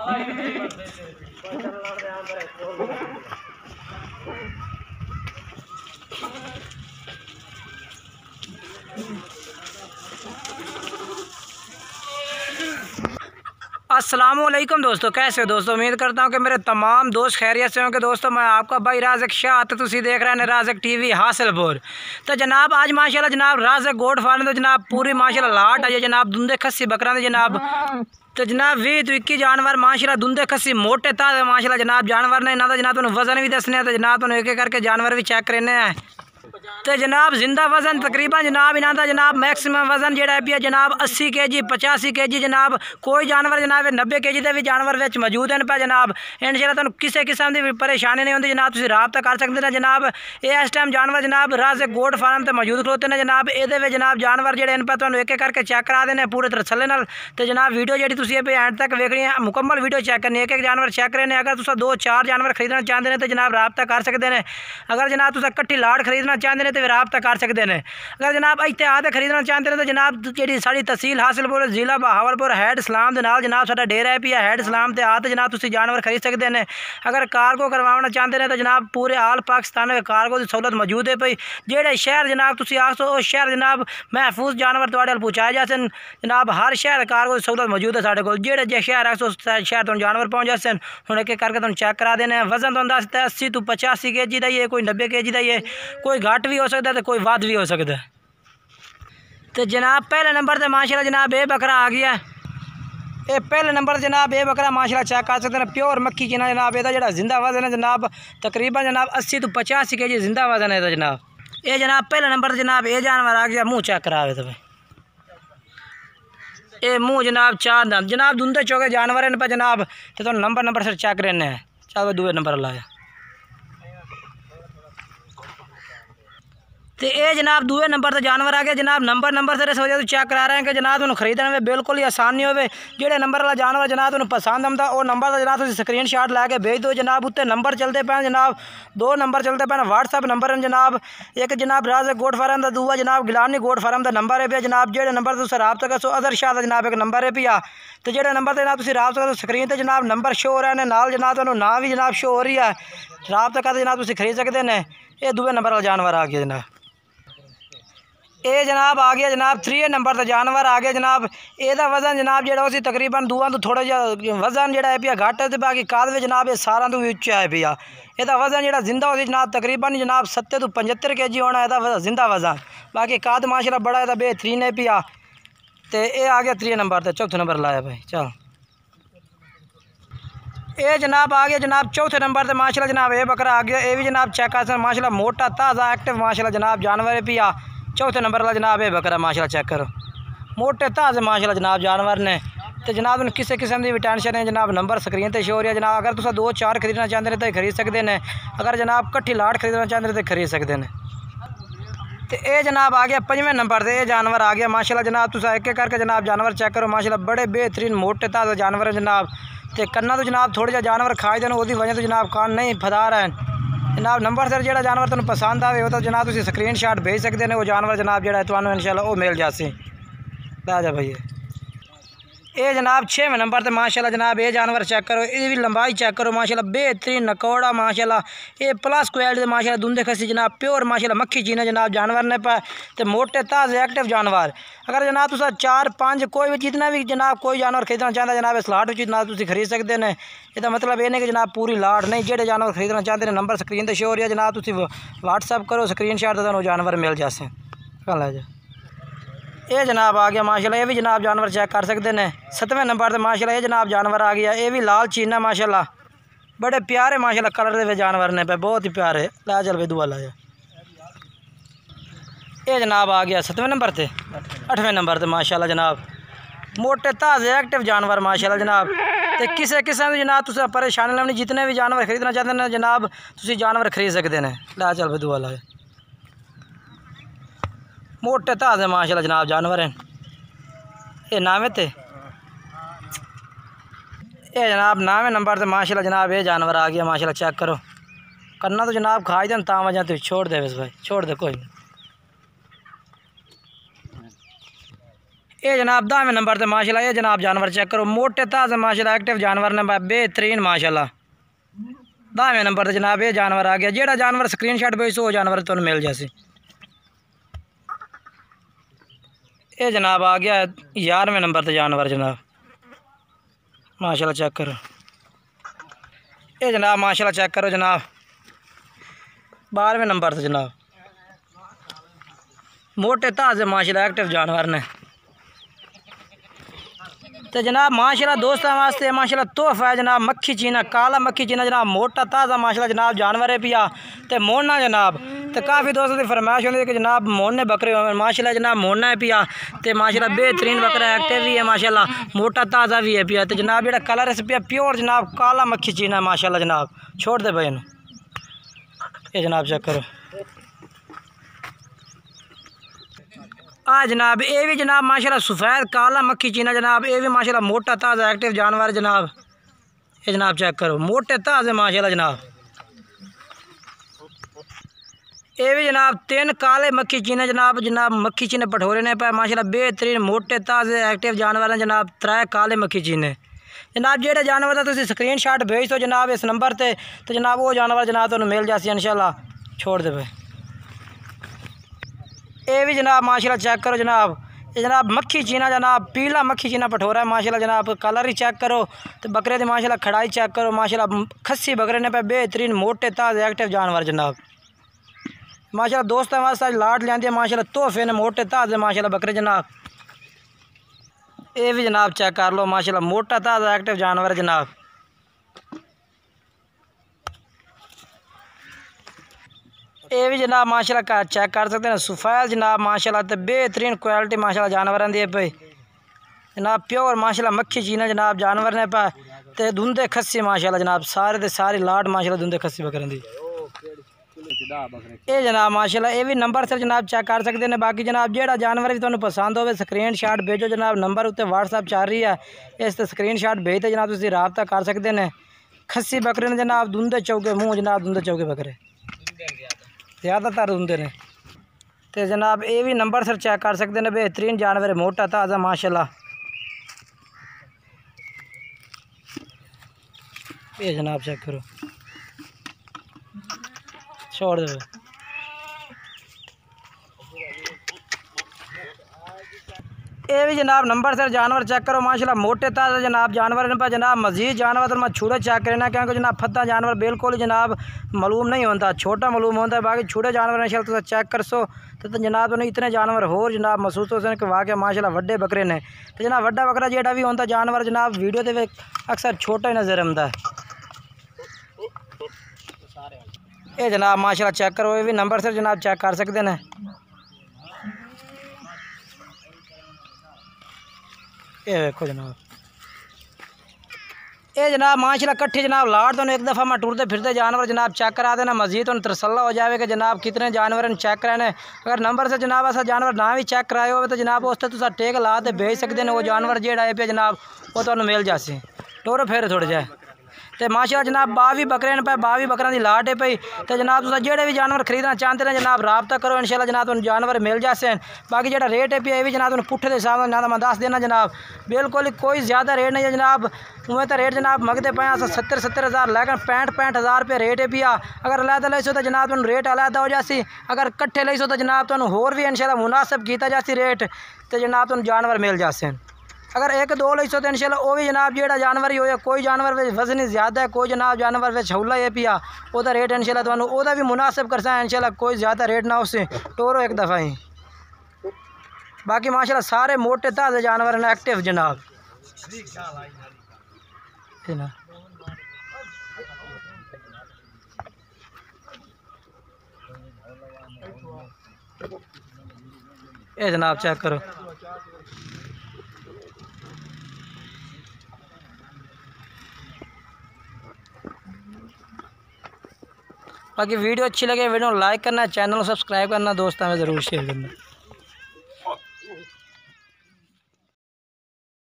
अस्सलामुअलैकुम दोस्तों, कैसे हो दोस्तों। उम्मीद करता हूँ कि मेरे तमाम दोस्त खैरियत से होंगे। दोस्तों मैं आपका भाई राज़क शाह तो तुसी देख रहे हैं राज़क टीवी हासिलपुर। तो जनाब आज माशाल्लाह जनाब राज़क गोट फार्म तो जनाब पूरी माशाल्लाह लाट आई जनाब दुंदे खस्सी बकरा जनाब। तो जनाब 20-21 जानवर माशाल्लाह दुंदे खस्सी मोटे ताज़े माशाल्लाह जनाब जानवर ने इन्हों का जनाब तुम वजन भी दसने तो जनाब तुम एक एक करके जानवर भी चेक करने हैं। तो जनाब जिंदा वजन तकरीबन जनाब इन्हों का जनाब मैक्सिमम वजन जोड़ा है जनाब 80 kg 85 kg जनाब। कोई जानवर जनाब 90 kg के भी जानवर विच मौजूद हैं पे जनाब। इंशाल्लाह तुहानू किसी किस्म की परेशानी नहीं होती जनाब, तुसीं राबता कर सकते हैं जनाब। ये इस टाइम जानवर जनाब राज़क गोट फार्म पर मौजूद खलोते हैं जनाब। ये जनाब जानवर जोड़े इन पर तुहानू एक एक करके चेक करा देने पूरे तसल्ली नाल। तो जनाब वीडियो जी तुसीं एंड तक वेखनी है, मुकम्मल वीडियो चेक करनी, एक एक जानवर चेक करने। अगर तुसीं 2-4 जानवर खरीदना चाहते हैं तो जनाब राबता कर सकते हैं। अगर जनाब तुसीं कट्ठी लाट खरीदना चाहते हैं तो राबता कर सकते हैं। अगर जनाब इत्तेहाद खरीदना चाहते हैं तो जनाब जी साड़ी तहसील हासिलपुर जिला बहावलपुर हैड सलाम के नाल जनाब साडा डेरा है पिया हैड सलाम ते आ तो जनाब तुसीं जानवर खरीद सकते हैं। अगर कार्गो करवाना चाहते हैं तो जनाब पूरे आल पाकिस्तान में कार्गो की सहूलत मौजूद है पई। जेड़े शहर जनाब तुसीं आखो उस शहर जनाब महफूज जानवर तुहाडे अल पहुँचाए जासन जनाब। हर शहर कार्गो की सहूलत मौजूद है साडे कोल। जेड़े जे शहर आखो उस शहर तुहानू जानवर पहुँच जासन। हुण एक एक करके तुहानू चेक करा देने। वजन तुहानू दसता है 80 to 85 kg का ही है, कोई 90 kg का ही है, कोई घट भी हो सकता है तो कोई वध भी हो सकता है। तो जनाब पहले नंबर पर माशाल्लाह जनाब ये बकरा आ गया। ये पहले नंबर जनाब ये बकरा माशाल्लाह चेक कर सकते हैं प्योर मक्खी चीना जनाब। यदा जो जिंदा वजन है जनाब तकरीबन जनाब 80 to 85 kg जिंदा वजन है जनाब। ये जनाब पहले नंबर जनाब ये जानवर आ गया। मुँह चेक करा तो भाई ये मुँह जनाब 4 दांत जनाब दुंदे चौके जानवर इन पर जनाब। तो नंबर से चेक करने हैं। चलो दूसरे नंबर लाया। तो ये जनाब दूसरे नंबर से जानवर आ गया जनाब। नंबर से इस वजह से चेक करा रहे हैं कि जनाब तुम खरीदने में बिल्कुल ही आसान नहीं होवे। जेड़े नंबर वाला जानवर जनाब तुम पसंद आता वो नंबर का जनाब स्क्रीन शॉट लैके भेज दो जनाब। उत्ते नंबर चलते पे जनाब 2 नंबर चलते पे व्हाट्सअप नंबर हैं जनाब। एक जनाब राज़क गोट फार्म का, दूसरा जनाब गिलानी गोट फार्म का नंबर है पिया जनाब। जेड़े नंबर तुम राबता करो अदर शाह का जनाब एक नंबर है पिया। तो जेड़े नंबर जनाब तुम राबता करो स्क्रीन पर जनाब नंबर शो हो रहे हैं नाल जनाब तुहानू नाम भी जनाब शो हो रही है। राबता करके जनाब तुम खरीद सकते हैं। ये दूसरे नंबर वाला जानवर आ गया जनाब। ये जनाब आ गया जनाब 3 नंबर से जानवर आ गया जनाब। एदा वजन जनाब जो उसी तकरीबन दूआ तो थोड़ा जहा वजन जोड़ा है पिया घट है तो बाकी काद में जनाब ये सारा तो उच्चा है पिया। एदा वजन जो जिंदा हो जनाब तकरीबन जनाब 70 to 75 kg होना है जिंदा वजन। बाकी काद माशाल्लाह बड़ा है बेहतरीन है पिया। तो ये आ गया 3 नंबर से। चौथे नंबर लाया भाई चल। ये जनाब आ गया जनाब चौथे नंबर से माशाल्लाह जनाब ये बकरा आ गया। ये भी जनाब चेक कर माशाल्लाह मोटा ताज़ा एक्टिव माशाल्लाह जनाब जानवर है पिया। चौथे नंबर वाला जनाब ये बकरा माशाल्लाह चेक करो मोटे ताज़े माशाल्लाह जनाब जानवर ने। तो जनाब किसी किस्म की भी टेंशन है जनाब नंबर स्क्रीन पर शो हो रहा है जनाब। अगर तुम 2-4 खरीदना चाहते हैं तो खरीद सकते हैं। अगर जनाब कट्ठी लाट खरीदना चाहते हैं तो खरीद सकते हैं। तो ये जनाब आ गया 5वें नंबर से ये जानवर आ गया माशाल्लाह जनाब। तुम एक एक करके जनाब जानवर चेक करो माशाल्लाह बड़े बेहतरीन मोटे ताज़े जानवर है जनाब। तो कन्ना तो जनाब थोड़े जहा जानवर खाए देने वो वजह तो जनाब कान नहीं फदा रहे हैं जनाब। नंबर सर जो जानवर तुम पसंद आए हो तो जनाब तुम स्क्रीन शॉट भेज सकते हैं। वो जानवर जनाब जो है तो इंशाल्लाह वो मिल जासी। ला जा भाई ये जनाब 6वें नंबर पर माशाल्लाह जनाब ये जानवर चेक करो। ये भी लंबाई चेक करो माशाल्लाह बेहतरीन नकौड़ा माशाल्लाह। ये प्लस क्वालिटी माशाल्लाह दुंदे खसी जनाब प्योर माशाल्लाह मक्खी चीना जनाब जानवर ने पर तो मोटे ताज़े एक्टिव जानवर। अगर जनाब तुम 4-5 कोई भी जितना भी जनाब कोई जानवर खरीदना चाहता जनाब इस लाट जनाब तुम खरीद सकते हैं। इसका मतलब ये नहीं कि जनाब पूरी लाट नहीं। जेडे जानवर खरीदना चाहते हैं नंबर स्क्रीन पर शो हो रही है जनाब। तुम व्हाट्सअप करो स्क्रीन शॉट तो जानवर मिल जासे। कल जा ये जनाब आ गया माशाल्लाह। ये भी जनाब जानवर चेक कर सकते हैं। 7वें नंबर पर माशाल्लाह ये जनाब जानवर आ गया। ये भी लाल चीना माशाल्लाह बड़े प्यारे माशाल्लाह कलर के जानवर ने पे बहुत ही प्यारे। ला चल भाई दुआ लाया। ये जनाब आ गया 7वें नंबर पर। 8वें नंबर पर माशाल्लाह जनाब मोटे ताज़े एक्टिव जानवर माशाल्लाह जनाब। तो किसी किस्म की जनाब तुम परेशानी लवनी जितने भी जानवर खरीदना चाहते हैं जनाब तुम जानवर खरीद सकते हैं। ला चल भाई दुआ लाया। मोटे ताज़े माशाल्लाह जनाब जानवर हैं। ये नामे थे ये जनाब 9वें नंबर से माशाल्लाह जनाब ये जानवर आ गया माशाल्लाह चेक करो। करना तो जनाब खाई दें ता वजह तो छोड़ दे बस भाई छोड़ दे कोई। ये जनाब 10वें नंबर पर माशाल्लाह। ये जनाब जानवर चेक करो, मोटे ताज़े माशाल्लाह एक्टिव जानवर ने बेहतरीन माशाल्लाह। 10वें नंबर पर जनाब ये जानवर आ गया। जेड़ा जानवर स्क्रीनशॉट भेजो वो जानवर तुम मिल जासी। ये जनाब आ गया 11वें नंबर पर जानवर जनाब माशाल्लाह चेक करो। ये जनाब माशाल्लाह चेक करो जनाब 12वें नंबर से जनाब मोटे ताज़े माशाल्लाह एक्टिव जानवर ने। तो जनाब माशाल्लाह दोस्तों वास्ते माशाल्लाह तोहफा है जनाब मक्खी चीना, काला मक्खी चीना जनाब मोटा ताज़ा माशाल्लाह जनाब जानवर है पिया। तो मोड़ना जनाब तो काफ़ी दोस्तों की फरमाइश होती है कि जनाब मोड़ने बकरे माशाल्लाह जनाब मोड़ना है पिया। तो माशाल्लाह बेहतरीन बकरा एक्टिव भी है माशाल्लाह, मोटा ताज़ा भी है पिया। तो जनाब जो कलर है पिया प्योर जनाब काला मक्खी चीना माशाल्लाह जनाब। छोड़ दे भाई ये जनाब चेक करो। जनाब ये भी जनाब माशाल्लाह सफ़ेद काला मक्खी चीना जनाब, ये भी माशाल्लाह मोटा ताज़ा एक्टिव जानवर जनाब। ये जनाब चेक करो मोटे ताज़े माशाल्लाह जनाब। ये भी जनाब 3 काले मक्खी चीने जनाब, जनाब मक्खी चीने पठोरे ने पाए माशाल्लाह बेहतरीन मोटे ताज़े एक्टिव जानवर हैं जनाब। 3 काले मक्खी चीने जनाब। जेड़े जानवर का तुम स्क्रीनशॉट भेज दो जनाब इस नंबर पर, तो जनाब वो जानवर जनाब तुम्हें मिल जासी इंशाल्लाह। छोड़ दे भाई ये भी जनाब माशाल्लाह चेक करो जनाब। ये जनाब मक्खी चीना जनाब पीला मक्खी चीना पठोरा है माशाल्लाह जनाब। कलर ही चेक करो तो बकरे की माशाल्लाह खड़ाई चेक करो माशाल्लाह। खस्सी बकरे ने पे बेहतरीन मोटे ताज़े एक्टिव जानवर जनाब माशाल्लाह। दोस्तों वास्ते लाट लियांदी माशाल्लाह तोहफे ने मोटे ताज़े माशाल्लाह बकरे जनाब। ये भी जनाब चेक कर लो माशाल्लाह मोटा ताज़ा एक्टिव जानवर जनाब। ये भी जनाब माशाल्लाह चेक कर सकते हैं सफ़ेद जनाब माशाल्लाह। तो बेहतरीन क्वालिटी माशाल्लाह जानवर दी पे जनाब प्योर माशाल्लाह मक्खी चीना जनाब जानवर ने पे। तो धुंधे खस्सी माशाल्लाह जनाब सारे ते सारी लाट माशाल्लाह धुंधे खस्सी बकरन दी। ये जनाब माशाल्लाह ये भी नंबर से जनाब चेक कर सकते हैं। बाकी जनाब जेड़ा जानवर भी तुहानू पसंद हो स्क्रीनशॉट भेजो जनाब, नंबर उत्ते व्हाट्सएप चल रही है, इस ते स्क्रीनशॉट भेजते जनाब तुसीं राबता कर सकते हैं। खस्सी बकरे ने जनाब धुंधे चौके मूँह जनाब धुंधे चौके बकरे ज़्यादातर धुंधे ने। तो जनाब ये भी नंबर से चेक कर सकते हैं बेहतरीन जानवर है मोटा ताज़ा माशाल्लाह। ये जनाब चेक करो छोड़ दो। ये भी जनाब नंबर से जानवर चेक करो माशाल्लाह मोटे ताज़ा जनाब जानवर ने पर जनाब मजीद जानवर तो मैं छुड़े चेक करना क्योंकि जनाब फद्दा जानवर बिल्कुल जनाब मालूम नहीं होता, छोटा मालूम होता है। बाकी छोटे जानवर इंशाल्लाह तुम चेक कर सो तो जनाब तुम इतने जानवर होर जनाब महसूस हो सके वाकई माशाल्लाह वड्डे बकरे ने। तो जनाब वड्डा बकरा जेड़ा भी होता जानवर जनाब वीडियो के अक्सर छोटा ही नज़र आता है। ये जनाब माशाल्लाह चेक करो ये भी नंबर से जनाब चेक कर सकते हैं। ये देखो जनाब ये जनाब माशाल्लाह कट्ठे जनाब लाट तो एक दफ़ा मैं टूरते फिरते जानवर जनाब चेक करा देना मजीद तो तसल्ला हो जाए कि जनाब कितने जानवर चेक कराने। अगर नंबर से जनाब ऐसा जानवर ना भी चेक कराए हो तो जनाब उस तुम टेक ला के भेज सकते हैं। वो जानवर जेड़ा है पे जनाब वो तुम्हें मिल जासी टोरो फेर थोड़े जाए। तो माशाल्लाह जनाब 22 बकरे पे 22 बकरा की लाट है पई। तो जनाब तुम जेड़े भी जानवर खरीदना चाहते हैं जनाब राबता करो इंशाल्लाह जनाब तुम जानवर मिल जासे। बाकी जो रेट है पिया ये भी जनाब तुम पुट्ठे के हिसाब ना मैं दस देना जनाब बिल्कुल कोई ज़्यादा रेट नहीं है जनाब। उमें तो रेट जनाब मंगते पे 70 हज़ार लेकिन 65 हज़ार रुपये रेट है पिया। अगर अलहदा लो तो जनाब तुम रेट अलहदा हो जासी, अगर कट्ठे लो तो जनाब तुम होर भी इंशाल्लाह मुनासिब किया जासी रेट तो जनाब तुम जानवर मिल जासे। अगर 1-2 लो तो इंशाल्लाह वो भी जनाब जेड़ा जानवर ही हो कोई जानवर वजन ही ज़्यादा है कोई जनाब जानवर छौला है पिया वह रेट इंशाल्लाह तुहानू ओदा भी मुनासिब कर सा इंशाल्लाह कोई ज़्यादा रेट ना उसे टोरो एक दफ़ा ही। बाकी माशाल्लाह सारे मोटे ताज़े जानवर हैं एक्टिव जनाब। ये जनाब चेक करो बाकी वीडियो अच्छी लगे वीडियो लाइक करना, चैनल को सब्सक्राइब करना, दोस्तों में ज़रूर शेयर करना।